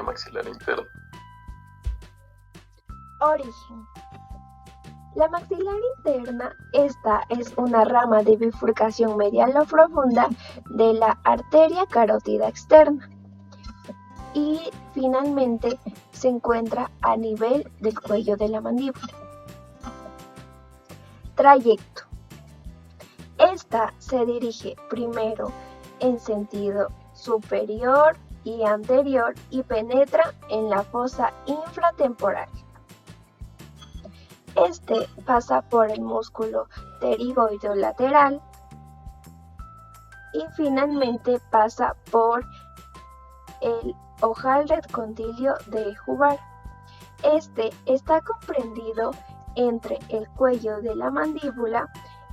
arteria maxilar interna. Origen. La maxilar interna, esta es una rama de bifurcación medial o profunda de la arteria carótida externa y finalmente se encuentra a nivel del cuello de la mandíbula. Trayecto. Esta se dirige primero en sentido superior y anterior y penetra en la fosa infratemporal. Este pasa por el músculo pterigoideo lateral y finalmente pasa por el ojal recondilio de Hubbard. Este está comprendido entre el cuello de la mandíbula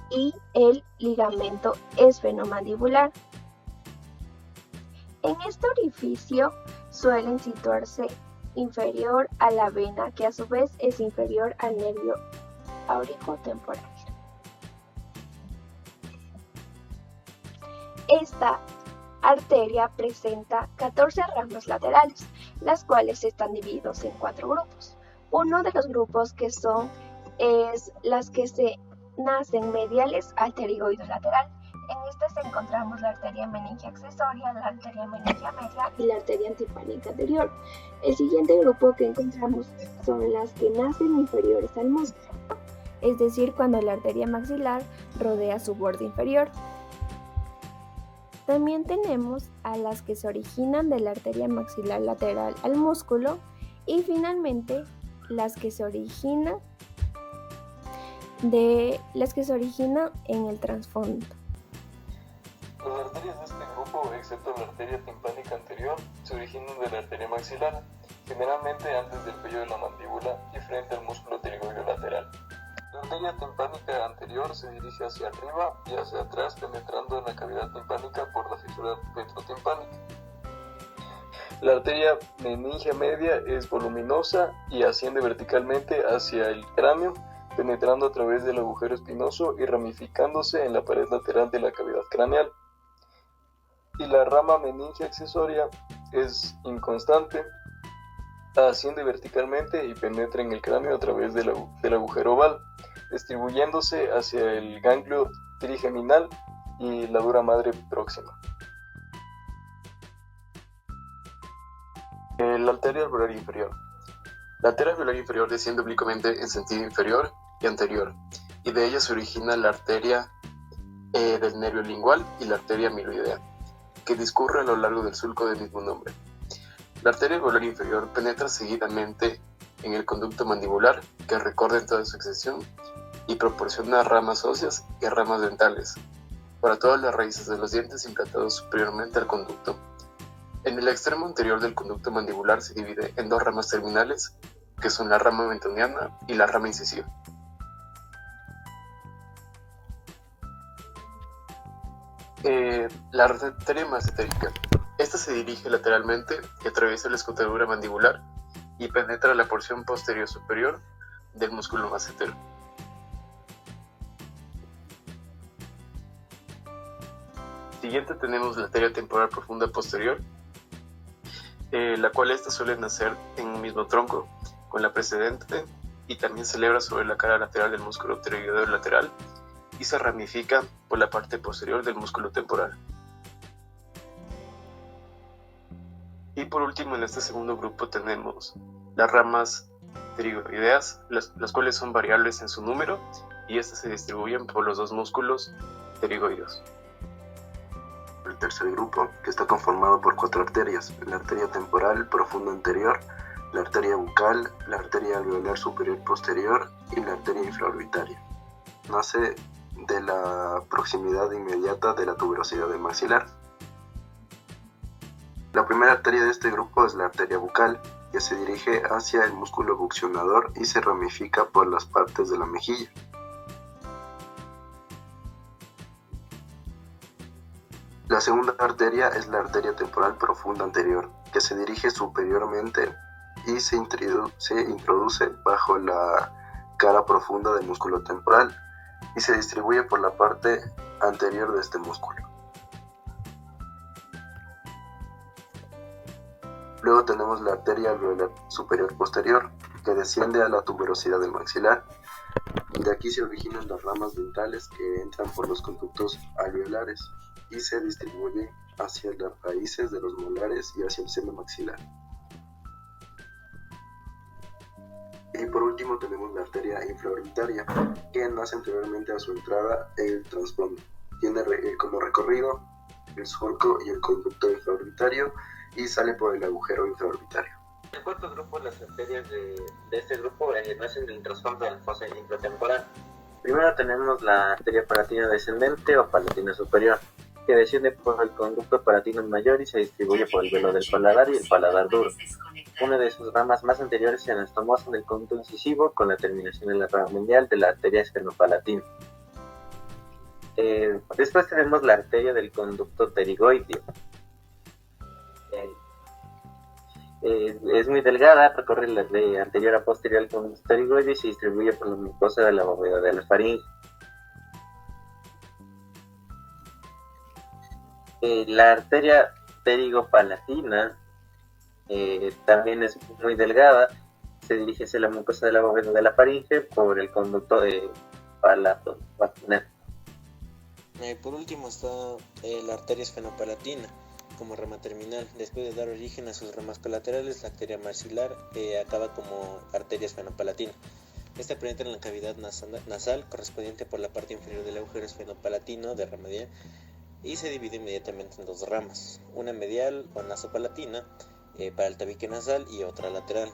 y el ligamento esfenomandibular. En este orificio suelen situarse inferior a la vena, que a su vez es inferior al nervio auriculotemporal. Esta arteria presenta 14 ramas laterales, las cuales están divididas en 4 grupos. Uno de los grupos que son las que se nacen mediales al pterigoideo lateral. En estas encontramos la arteria meningia accesoria, la arteria meningia media y la arteria antipánica anterior. El siguiente grupo que encontramos son las que nacen inferiores al músculo, es decir, cuando la arteria maxilar rodea su borde inferior. También tenemos a las que se originan de la arteria maxilar lateral al músculo y finalmente las que se originan en el trasfondo. Las arterias de este grupo, excepto la arteria timpánica anterior, se originan de la arteria maxilar, generalmente antes del cuello de la mandíbula y frente al músculo pterigoideo lateral. La arteria timpánica anterior se dirige hacia arriba y hacia atrás, penetrando en la cavidad timpánica por la fisura retrotimpánica. La arteria meningia media es voluminosa y asciende verticalmente hacia el cráneo, penetrando a través del agujero espinoso y ramificándose en la pared lateral de la cavidad craneal. Y la rama meningia accesoria es inconstante, asciende verticalmente y penetra en el cráneo a través del agujero oval, distribuyéndose hacia el ganglio trigeminal y la dura madre próxima. La arteria alveolar inferior. La arteria alveolar inferior desciende oblicuamente en sentido inferior y anterior, y de ella se origina la arteria del nervio lingual y la arteria amiloidea, que discurre a lo largo del sulco del mismo nombre. La arteria alveolar inferior penetra seguidamente en el conducto mandibular, que recorre en toda su extensión y proporciona ramas óseas y ramas dentales para todas las raíces de los dientes implantados superiormente al conducto. En el extremo anterior del conducto mandibular se divide en 2 ramas terminales, que son la rama mentoniana y la rama incisiva. La arteria massetérica. Esta se dirige lateralmente y atraviesa la escotadura mandibular y penetra la porción posterior superior del músculo massetero. Siguiente tenemos la arteria temporal profunda posterior, la cual esta suele nacer en un mismo tronco con la precedente y también se celebra sobre la cara lateral del músculo pterigoideo lateral y se ramifica por la parte posterior del músculo temporal. Y por último, en este segundo grupo tenemos las ramas pterigoideas, las cuales son variables en su número y estas se distribuyen por los 2 músculos pterigoideos. El tercer grupo, que está conformado por 4 arterias: la arteria temporal profunda anterior, la arteria bucal, la arteria alveolar superior posterior y la arteria infraorbitaria. Nace de la proximidad inmediata de la tuberosidad del maxilar. La primera arteria de este grupo es la arteria bucal, que se dirige hacia el músculo buccionador y se ramifica por las partes de la mejilla. La segunda arteria es la arteria temporal profunda anterior, que se dirige superiormente y se introduce bajo la cara profunda del músculo temporal y se distribuye por la parte anterior de este músculo. Luego tenemos la arteria alveolar superior posterior, que desciende a la tuberosidad del maxilar. De aquí se originan las ramas dentales que entran por los conductos alveolares y se distribuyen hacia las raíces de los molares y hacia el seno maxilar. Y por último tenemos la arteria infraorbitaria, que nace anteriormente a su entrada el trasfondo. Tiene como recorrido el surco y el conducto infraorbitario y sale por el agujero infraorbitario. El cuarto grupo, las arterias de este grupo nacen del trasfondo del fosa intratemporal. Primero tenemos la arteria palatina descendente o palatina superior, que desciende por el conducto palatino mayor y se distribuye por el velo del paladar y el paladar duro. Una de sus ramas más anteriores se anastomosa en el conducto incisivo con la terminación en la rama medial de la arteria esfenopalatina. Después tenemos la arteria del conducto pterigoideo. Es muy delgada, recorre de anterior a posterior al conducto pterigoideo y se distribuye por la mucosa de la bóveda de la faringe. La arteria pterigopalatina también es muy delgada, se dirige hacia la mucosa de la bóveda de la faringe por el conducto de palato vaginal. Por último está la arteria esfenopalatina como rama terminal. Después de dar origen a sus ramas colaterales, la arteria maxilar acaba como arteria esfenopalatina. Esta penetra en la cavidad nasal correspondiente por la parte inferior del agujero esfenopalatino de rama medial y se divide inmediatamente en dos ramas, una medial o nasopalatina para el tabique nasal y otra lateral.